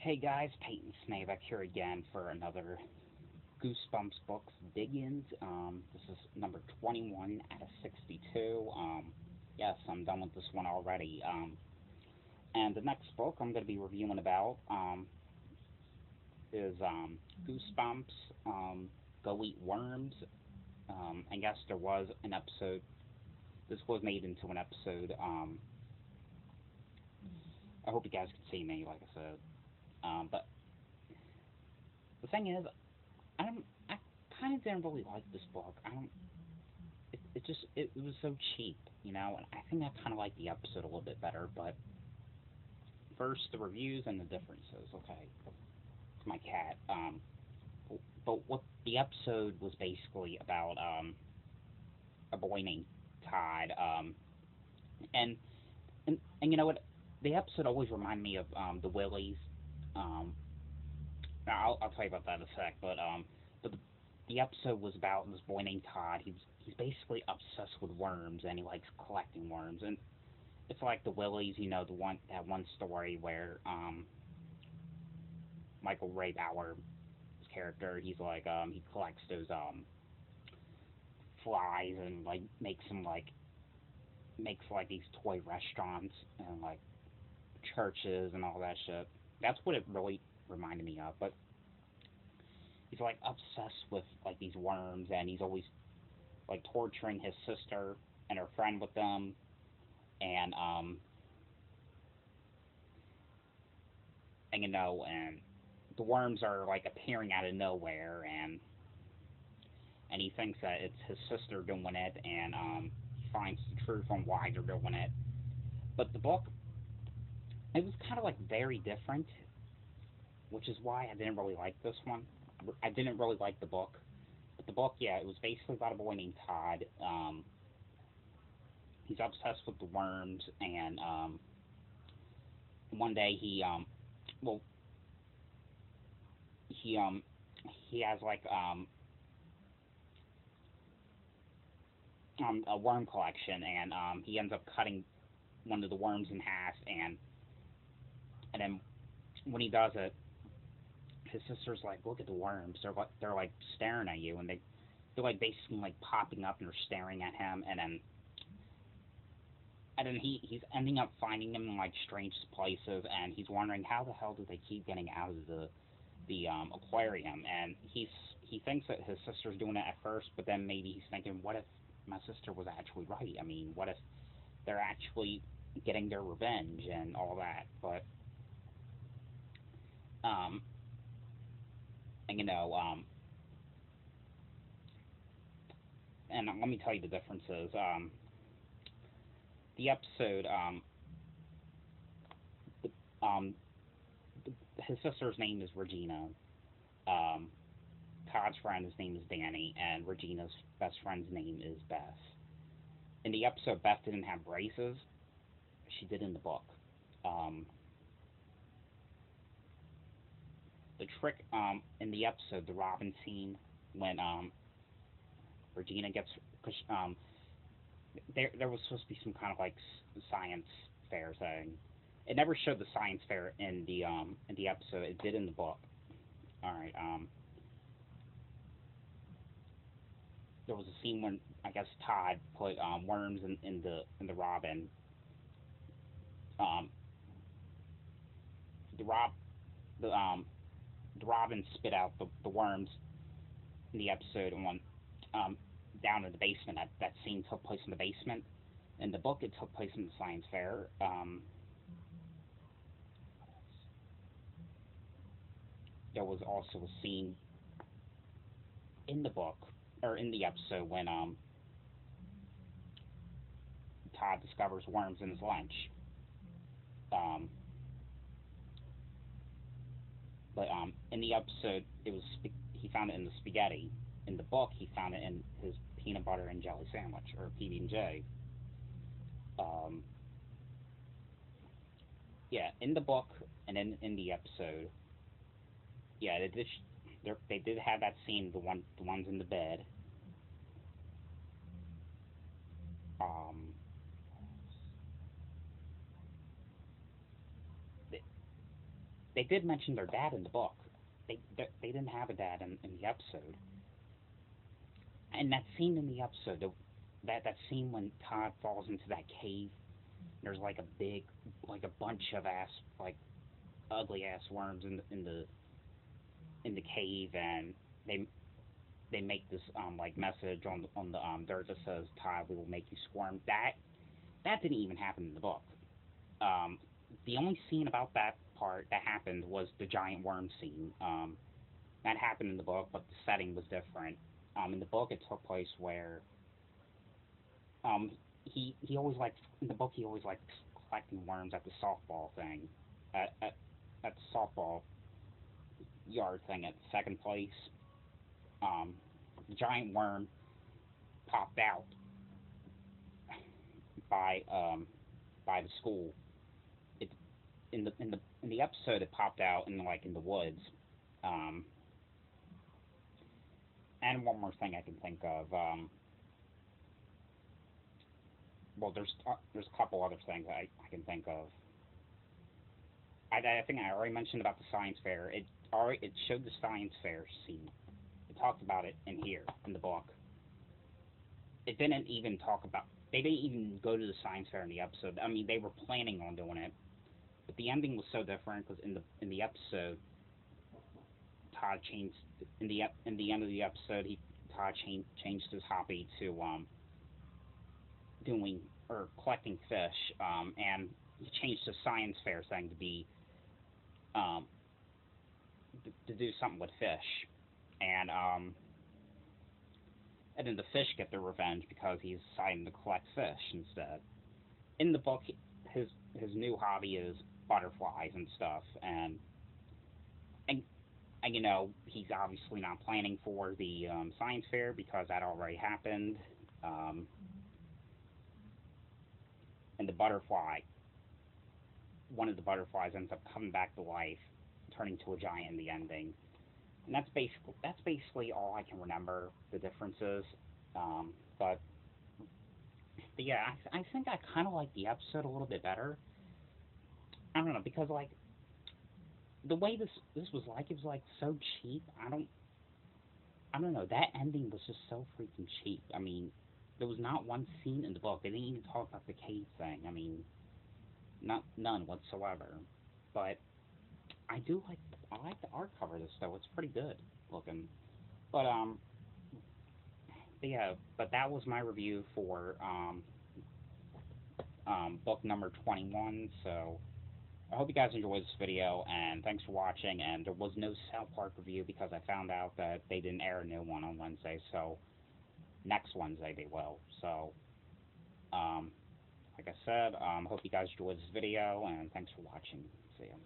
Hey guys, Peyton Snabeck here again for another Goosebumps books dig-ins. This is number 21 out of 62. Yes, I'm done with this one already. And the next book I'm going to be reviewing about is Goosebumps, Go Eat Worms. I guess there was an episode. This was made into an episode. I hope you guys can see me, like I said. But the thing is, I kind of didn't really like this book. I don't. It was so cheap, and I think I kind of like the episode a little bit better. But first, the reviews and the differences. Okay, it's my cat. But what the episode was basically about a boy named Todd. And and you know what? The episode always reminded me of the Willies. Um, I'll tell you about that in a sec. But the episode was about this boy named Todd. He's basically obsessed with worms, and he likes collecting worms. And it's like the Willies, that one story where Michael Ray Bauer's character, he's like he collects those flies and like makes like these toy restaurants and like churches and all that shit. That's what it really reminded me of. But he's like obsessed with like these worms, and he's always like torturing his sister and her friend with them, and and the worms are like appearing out of nowhere, and he thinks that it's his sister doing it, and he finds the truth on why they're doing it. But the book, it was kind of like very different, which is why I didn't really like this one. I didn't really like the book, but the book, yeah, it was basically about a boy named Todd. He's obsessed with the worms, and one day well, he he has like a worm collection, and he ends up cutting one of the worms in half, and then when he does it, his sister's like, "Look at the worms. They're like staring at you," and they're like basically like popping up and they're staring at him, and then he's ending up finding them in like strange places, and he's wondering how the hell do they keep getting out of the aquarium, and he thinks that his sister's doing it at first, but then maybe he's thinking, what if my sister was actually right? I mean, what if they're actually getting their revenge and all that? But um, and and let me tell you the differences. The episode, the, um, his sister's name is Regina. Um, Todd's friend, his name is Danny, and Regina's best friend's name is Beth. In the episode, Beth didn't have braces. She did in the book. Um, the trick in the episode, the Robin scene, when Regina gets, cause, there was supposed to be some kind of like science fair thing. It never showed the science fair in the episode. It did in the book. All right. There was a scene when I guess Todd put worms in the Robin. Um, the Rob the the Robin spit out the worms in the episode and went um, down in the basement. That scene took place in the basement. In the book, it took place in the science fair. There was also a scene in the book or in the episode when Todd discovers worms in his lunch. Um, but in the episode, he found it in the spaghetti. In the book, he found it in his peanut butter and jelly sandwich, or PB and J. Um, yeah, in the book and in the episode, yeah, they did have that scene. The ones in the bed. Um, they, they did mention their dad in the book. They didn't have a dad in the episode, and that scene in the episode, that scene when Todd falls into that cave, there's like a big, like a bunch of like ugly ass worms in the cave, and they they make this like message on the dirt that says, "Todd, we will make you squirm." That didn't even happen in the book. Um, the only scene about that part that happened was the giant worm scene. That happened in the book, but the setting was different. In the book, it took place where um, he always liked in the book he always liked collecting worms at the softball thing, at at, at the softball yard thing at second place. Um, the giant worm popped out by by the school. It in the episode it popped out in the woods. Um, and one more thing I can think of. Well, there's a couple other things I can think of. I think I already mentioned about the science fair. It showed the science fair scene. It talked about it in here in the book. It didn't even talk about. They didn't even go to the science fair in the episode. I mean, they were planning on doing it, but the ending was so different because in the episode, Todd changed in the end of the episode. Todd changed his hobby to doing or collecting fish, and he changed the science fair thing to be um, to do something with fish, and and then the fish get their revenge because he's deciding to collect fish instead. In the book, his his new hobby is butterflies and stuff, and and he's obviously not planning for the science fair because that already happened. Um, and the butterfly, one of the butterflies ends up coming back to life, turning to a giant in the ending. And that's basically all I can remember the differences. Um, but, but yeah, I think I kind of like the episode a little bit better. I don't know because like the way this was like it was like so cheap. I don't know, that ending was just so freaking cheap. I mean, there was not one scene in the book. They didn't even talk about the cave thing. I mean, not none whatsoever. But I like the art cover of this though. It's pretty good looking. But yeah, but that was my review for book number 21. So I hope you guys enjoyed this video, and thanks for watching. And there was no South Park review because I found out that they didn't air a new one on Wednesday. So next Wednesday they will. So um, like I said, hope you guys enjoyed this video, and thanks for watching. See ya.